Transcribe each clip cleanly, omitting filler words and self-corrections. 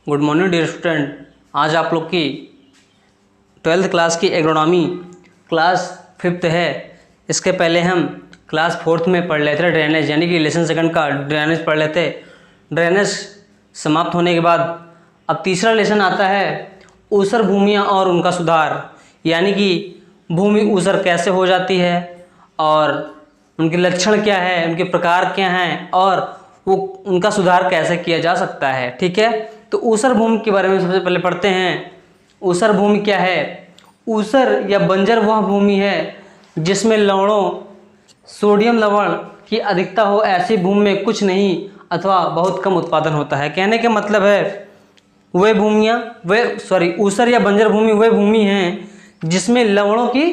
Good morning dear student. आज आप लोग की 12th क्लास की एग्रोनॉमी क्लास 5th है। इसके पहले हम क्लास 4th में पढ़ लेते ड्रेनेज, यानी कि लेसन सेकंड का ड्रेनेज पढ़ लेते। ड्रेनेज समाप्त होने के बाद अब तीसरा लेसन आता है ऊसर भूमियाँ और उनका सुधार, यानी कि भूमि ऊसर कैसे हो जाती है और उनके लक्षण क्या है, उनके प्रकार क्या हैं और वो उनका सुधार कैसे किया जा सकता है। ठीक है, तो ऊसर भूमि के बारे में सबसे पहले पढ़ते हैं। ऊसर भूमि क्या है? ऊसर या बंजर वह भूमि है जिसमें लवणों सोडियम लवण की अधिकता हो, ऐसी भूमि में कुछ नहीं अथवा बहुत कम उत्पादन होता है। कहने का मतलब है ऊसर या बंजर भूमि वह भूमि है जिसमें लवणों की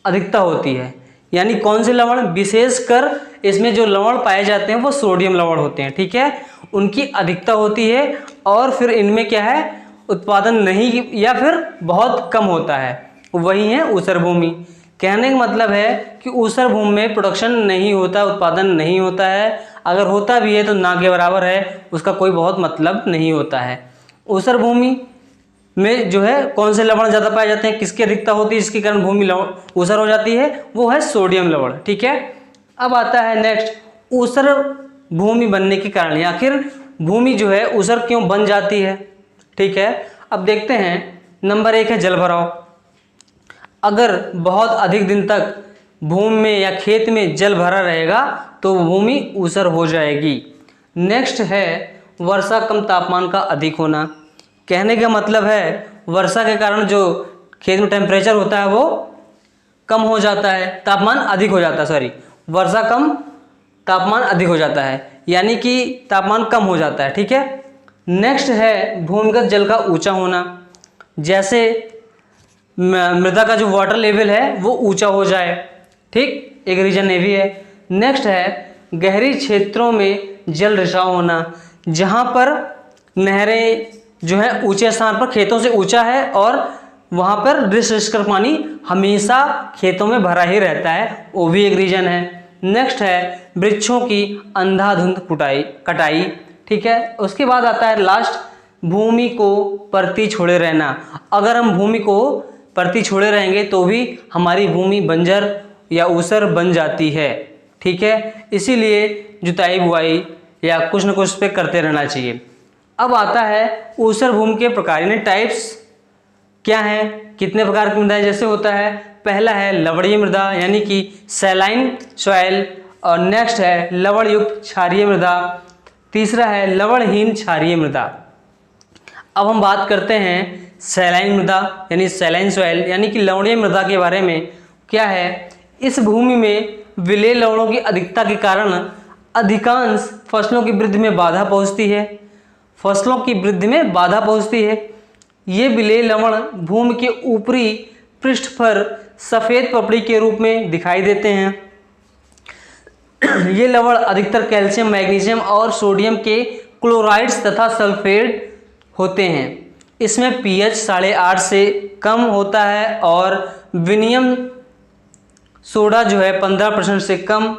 अधिकता होती है। यानी कौन से लवण? विशेषकर इसमें जो लवण पाए जाते हैं वो सोडियम लवण होते हैं। ठीक है, उनकी अधिकता होती है और फिर इनमें क्या है, उत्पादन नहीं या फिर बहुत कम होता है, वही है ऊसर भूमि। कहने का मतलब है कि ऊसर भूमि में प्रोडक्शन नहीं होता, उत्पादन नहीं होता है, अगर होता भी है तो ना के बराबर है, उसका कोई बहुत मतलब नहीं होता है। ऊसर भूमि में जो है कौन से लवण ज़्यादा पाए जाते हैं, किसकी अधिकता होती है, जिसके कारण भूमि ऊसर हो जाती है, वो है सोडियम लवण। ठीक है, अब आता है नेक्स्ट ऊसर भूमि बनने के कारण, आखिर भूमि जो है ऊसर क्यों बन जाती है। ठीक है, अब देखते हैं। नंबर 1 है जल भराव। अगर बहुत अधिक दिन तक भूमि में या खेत में जल भरा रहेगा तो भूमि ऊसर हो जाएगी। नेक्स्ट है वर्षा कम तापमान का अधिक होना। कहने का मतलब है वर्षा के कारण जो खेत में टेम्परेचर होता है वो कम हो जाता है, तापमान अधिक हो जाता है, सॉरी वर्षा कम तापमान अधिक हो जाता है, यानी कि तापमान कम हो जाता है। ठीक है, नेक्स्ट है भूमिगत जल का ऊंचा होना। जैसे मृदा का जो वाटर लेवल है वो ऊंचा हो जाए। ठीक, एक रीजन ये भी है। नेक्स्ट है गहरी क्षेत्रों में जल रिसाव होना, जहाँ पर नहरें जो है ऊंचे स्थान पर खेतों से ऊंचा है और वहाँ पर रिस कर पानी हमेशा खेतों में भरा ही रहता है, वो भी एक रीजन है। नेक्स्ट है वृक्षों की अंधाधुंध कटाई। ठीक है, उसके बाद आता है लास्ट भूमि को परती छोड़े रहना। अगर हम भूमि को परती छोड़े रहेंगे तो भी हमारी भूमि बंजर या ऊसर बन जाती है। ठीक है, इसीलिए जुताई बुआई या कुछ न कुछ पे करते रहना चाहिए। अब आता है ऊसर भूमि के प्रकार, यानी टाइप्स क्या हैं, कितने प्रकार की मृदा जैसे होता है। पहला है लवणीय मृदा, यानी कि सैलाइन सॉइल, और नेक्स्ट है लवण युक्त क्षारीय मृदा, तीसरा है लवणहीन क्षारीय मृदा। अब हम बात करते हैं सैलाइन मृदा यानी सैलाइन सॉइल, यानी कि लवणीय मृदा के बारे में। क्या है, इस भूमि में विलेय लवणों की अधिकता के कारण अधिकांश फसलों की वृद्धि में बाधा पहुंचती है। फसलों की वृद्धि में बाधा पहुंचती है। ये विलेय लवण भूमि के ऊपरी पृष्ठ पर सफ़ेद पपड़ी के रूप में दिखाई देते हैं। ये लवण अधिकतर कैल्शियम, मैग्नीशियम और सोडियम के क्लोराइड्स तथा सल्फेट होते हैं। इसमें पीएच 8.5 से कम होता है और विनियम सोडा जो है 15% से कम।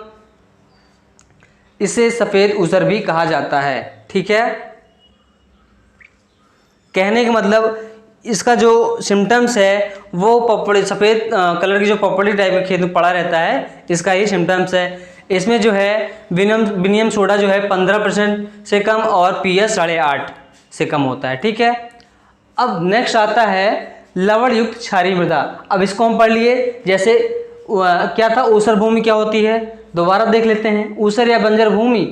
इसे सफ़ेद ऊसर भी कहा जाता है। ठीक है, कहने का मतलब इसका जो सिम्टम्स है वो पपड़ी, सफ़ेद कलर की जो पपड़ी टाइप के खेत में पड़ा रहता है, इसका ही सिम्टम्स है। इसमें जो है विनियम सोडा जो है 15% से कम और पीएच 8.5 से कम होता है। ठीक है, अब नेक्स्ट आता है लवण युक्त क्षारीय मृदा। अब इसको हम पढ़ लिए। जैसे क्या था, ऊसर भूमि क्या होती है, दोबारा देख लेते हैं। ऊसर या बंजर भूमि,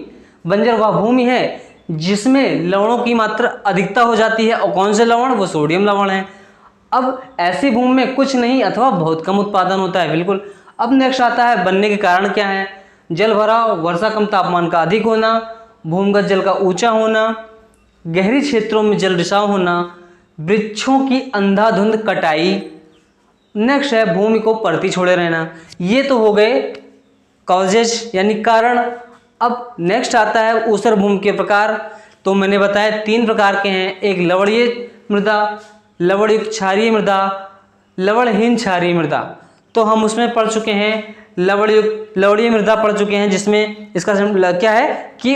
बंजर वह भूमि है जिसमें लवणों की मात्रा अधिकता हो जाती है, और कौन से लवण? वो सोडियम लवण है। अब ऐसी भूमि में कुछ नहीं अथवा बहुत कम उत्पादन होता है, बिल्कुल। अब नेक्स्ट आता है बनने के कारण क्या है, जल भराव, वर्षा कम तापमान का अधिक होना, भूमिगत जल का ऊंचा होना, गहरी क्षेत्रों में जल रिसाव होना, वृक्षों की अंधाधुंध कटाई, नेक्स्ट है भूमि को परती छोड़े रहना। ये तो हो गए कॉजेज यानी कारण। अब नेक्स्ट आता है ऊसर भूमि के प्रकार। तो मैंने बताया 3 प्रकार के हैं, एक लवणीय मृदा, लवणयुक्त क्षारीय मृदा, लवणहीन क्षारीय मृदा। तो हम उसमें पढ़ चुके हैं लवणीय मृदा पढ़ चुके हैं, जिसमें इसका क्या है कि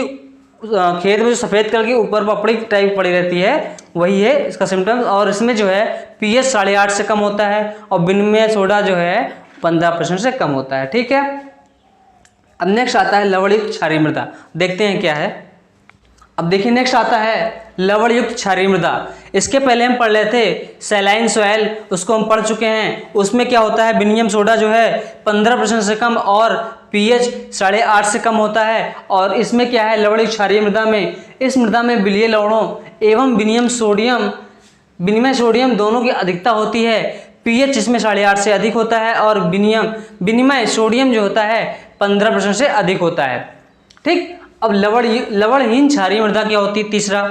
खेत में जो सफ़ेद कलर की ऊपर पपड़ी टाइप पड़ी रहती है वही है इसका सिम्टम्स। और इसमें जो है pH 8.5 से कम होता है और विनिमय सोडा जो है 15% से कम होता है। ठीक है, अब नेक्स्ट आता है लवणयुक्त क्षारीय मृदा। देखते हैं क्या है। अब देखिए नेक्स्ट आता है लवणयुक्त क्षारीय मृदा। इसके पहले हम पढ़ रहे थे सैलाइन सॉइल, उसको हम पढ़ चुके हैं। उसमें क्या होता है, विनिमय सोडा जो है 15% से कम और pH 8.5 से कम होता है। और इसमें क्या है लवणयुक्त क्षारीय मृदा में, इस मृदा में विलीय लवणों एवं विनिमय सोडियम दोनों की अधिकता होती है। pH इसमें 8.5 से अधिक होता है और विनिमय सोडियम जो होता है 15% से अधिक होता है। ठीक, अब लवणहीन क्षारीय मृदा क्या होती है तीसरा।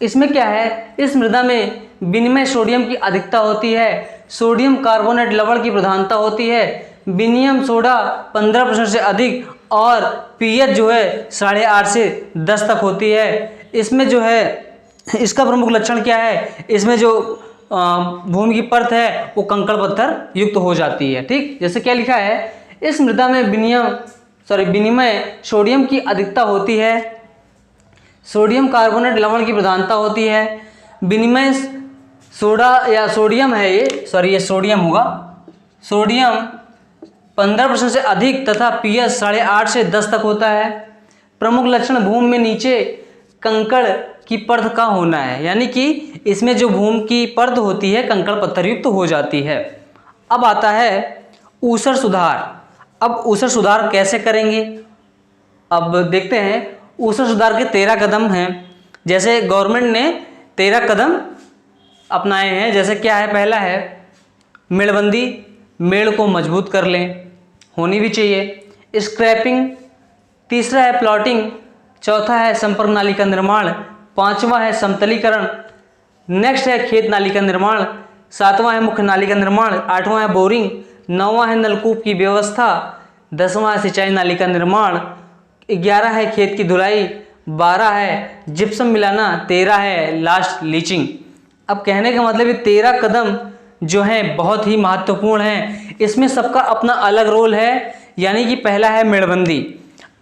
इसमें क्या है, इस मृदा में विनिमय सोडियम की अधिकता होती है, सोडियम कार्बोनेट लवण की प्रधानता होती है, विनिमय सोडा 15% से अधिक और pH जो है 8.5 से 10 तक होती है। इसमें जो है इसका प्रमुख लक्षण क्या है, इसमें जो भूमि की परत है वो कंकड़ पत्थर युक्त हो जाती है। ठीक, जैसे क्या लिखा है, इस मृदा में विनिमय सोडियम की अधिकता होती है, सोडियम कार्बोनेट लवण की प्रधानता होती है, विनिमय सोडा या सोडियम है ये सोडियम होगा, सोडियम 15% से अधिक तथा pH 8.5 से 10 तक होता है। प्रमुख लक्षण भूमि में नीचे कंकड़ की परत का होना है, यानी कि इसमें जो भूमि की परत होती है कंकड़ पत्थर युक्त हो जाती है। अब आता है ऊसर सुधार। अब ऊसर सुधार कैसे करेंगे, अब देखते हैं। ऊसर सुधार के 13 कदम हैं। जैसे गवर्नमेंट ने 13 कदम अपनाए हैं। जैसे क्या है, पहला है मेड़बंदी, मेड़ को मजबूत कर लें, होनी भी चाहिए। स्क्रैपिंग, तीसरा है प्लॉटिंग, चौथा है संपर्क नाली का निर्माण, पांचवा है समतलीकरण, नेक्स्ट है खेत नाली का निर्माण, सातवां है मुख्य नाली का निर्माण, आठवां है बोरिंग, नौवां है नलकूप की व्यवस्था, 10वां है सिंचाई नाली का निर्माण, 11 है खेत की धुलाई, 12 है जिप्सम मिलाना, 13 है लास्ट लीचिंग। अब कहने का मतलब ये 13 कदम जो हैं बहुत ही महत्वपूर्ण हैं। इसमें सबका अपना अलग रोल है। यानी कि पहला है मेड़बंदी।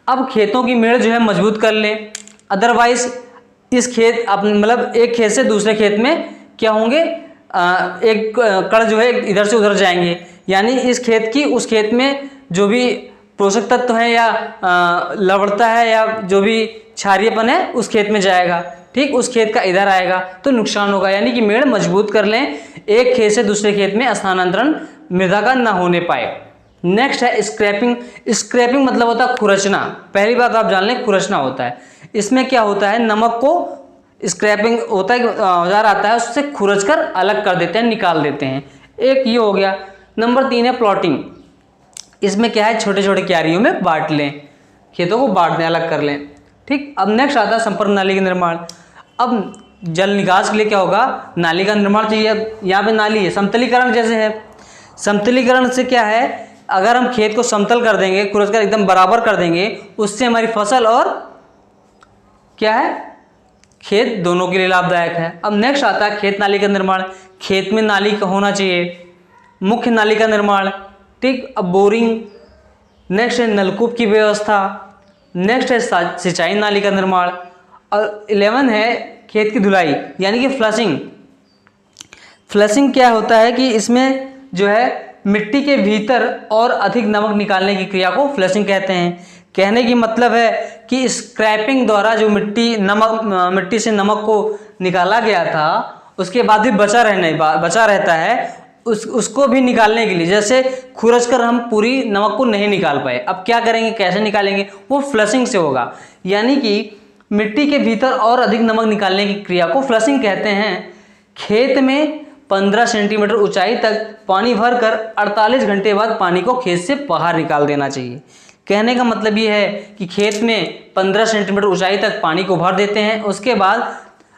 अब खेतों की मेड़ जो है मजबूत कर लें, अदरवाइज इस खेत मतलब एक खेत से दूसरे खेत में क्या होंगे, एक कण जो है इधर से उधर जाएंगे। यानी इस खेत की उस खेत में जो भी पोषक तत्व है या लवणता है या जो भी क्षारीयपन है उस खेत में जाएगा। ठीक, उस खेत का इधर आएगा तो नुकसान होगा। यानी कि मेड़ मजबूत कर लें, एक खेत से दूसरे खेत में स्थानांतरण मृदा का न होने पाए। नेक्स्ट है स्क्रैपिंग। स्क्रैपिंग मतलब होता है खुरचना। पहली बात आप जान लें, खुरचना होता है। इसमें क्या होता है, नमक को स्क्रैपिंग होता है, औजार आता है उससे खुरच कर अलग कर देते हैं, निकाल देते हैं। एक ये हो गया। नंबर 3 है प्लॉटिंग। इसमें क्या है, छोटे छोटे क्यारियों में बांट लें, खेतों को बांट दें, अलग कर लें। ठीक, अब नेक्स्ट आता है संपर्क नाली का निर्माण। अब जल निकास के लिए क्या होगा, नाली का निर्माण चाहिए। यहाँ पे नाली है, समतलीकरण जैसे है। समतलीकरण से क्या है, अगर हम खेत को समतल कर देंगे, खुरच कर एकदम बराबर कर देंगे, उससे हमारी फसल और क्या है, खेत दोनों के लिए लाभदायक है। अब नेक्स्ट आता है खेत नाली का निर्माण। खेत में नाली का होना चाहिए। मुख्य नाली का निर्माण। ठीक, अब बोरिंग, नेक्स्ट है नलकूप की व्यवस्था, नेक्स्ट है सिंचाई नाली का निर्माण, और 11 है खेत की धुलाई यानी कि फ्लशिंग। फ्लशिंग क्या होता है कि इसमें जो है मिट्टी के भीतर और अधिक नमक निकालने की क्रिया को फ्लशिंग कहते हैं। कहने की मतलब है कि स्क्रैपिंग द्वारा जो मिट्टी से नमक को निकाला गया था उसके बाद भी बचा रहता है, उसको भी निकालने के लिए, जैसे खुरच कर हम पूरी नमक को नहीं निकाल पाए, अब क्या करेंगे, कैसे निकालेंगे, वो फ्लशिंग से होगा। यानी कि मिट्टी के भीतर और अधिक नमक निकालने की क्रिया को फ्लशिंग कहते हैं। खेत में 15 सेंटीमीटर ऊंचाई तक पानी भरकर 48 घंटे बाद पानी को खेत से बाहर निकाल देना चाहिए। कहने का मतलब ये है कि खेत में 15 सेंटीमीटर ऊंचाई तक पानी को भर देते हैं, उसके बाद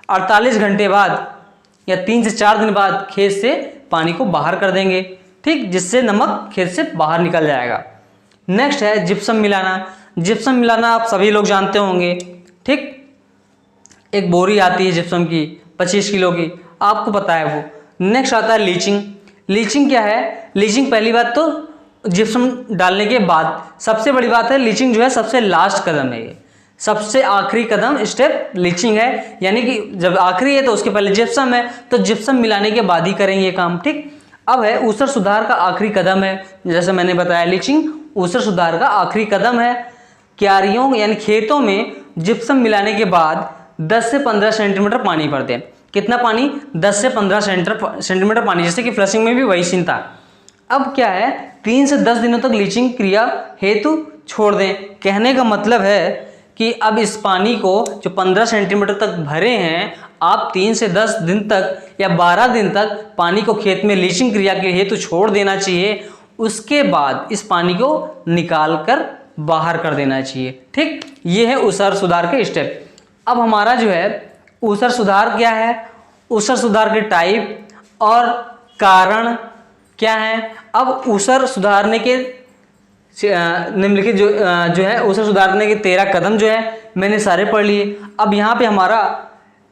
48 घंटे बाद या 3 से 4 दिन बाद खेत से पानी को बाहर कर देंगे। ठीक, जिससे नमक खेत से बाहर निकल जाएगा। नेक्स्ट है जिप्सम मिलाना। जिप्सम मिलाना आप सभी लोग जानते होंगे। ठीक, एक बोरी आती है जिप्सम की 25 किलो की, आपको पता है वो। नेक्स्ट आता है लीचिंग। लीचिंग क्या है, लीचिंग पहली बात तो जिप्सम डालने के बाद, सबसे बड़ी बात है लीचिंग जो है सबसे लास्ट कदम है ये। सबसे आखिरी कदम स्टेप लीचिंग है, यानी कि जब आखिरी है तो उसके पहले जिप्सम है, तो जिप्सम मिलाने के बाद ही करेंगे ये काम। ठीक, अब है ऊसर सुधार का आखिरी कदम है, जैसे मैंने बताया लीचिंग ऊसर सुधार का आखिरी कदम है। क्यारियों यानी खेतों में जिप्सम मिलाने के बाद 10 से 15 सेंटीमीटर पानी भर दें। कितना पानी? 10 से 15 सेंटीमीटर पानी, जैसे कि फ्लशिंग में भी वही सीन था। अब क्या है, 3 से 10 दिनों तक लीचिंग क्रिया हेतु छोड़ दें। कहने का मतलब है कि अब इस पानी को जो 15 सेंटीमीटर तक भरे हैं, आप 3 से 10 दिन तक या 12 दिन तक पानी को खेत में लीचिंग क्रिया के हेतु छोड़ देना चाहिए। उसके बाद इस पानी को निकाल कर बाहर कर देना चाहिए। ठीक, ये है ऊसर सुधार के स्टेप। अब हमारा जो है ऊसर सुधार क्या है, ऊसर सुधार के टाइप और कारण क्या है। अब ऊसर सुधारने के निम्नलिखित जो है ऊसर सुधारने के 13 कदम जो है मैंने सारे पढ़ लिए। अब यहाँ पे हमारा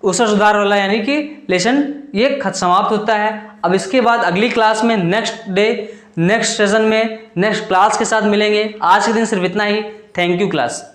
ऊसर सुधार वाला यानी कि लेसन ये समाप्त होता है। अब इसके बाद अगली क्लास में नेक्स्ट डे नेक्स्ट सेशन में नेक्स्ट क्लास के साथ मिलेंगे। आज के दिन सिर्फ इतना ही। Thank you class.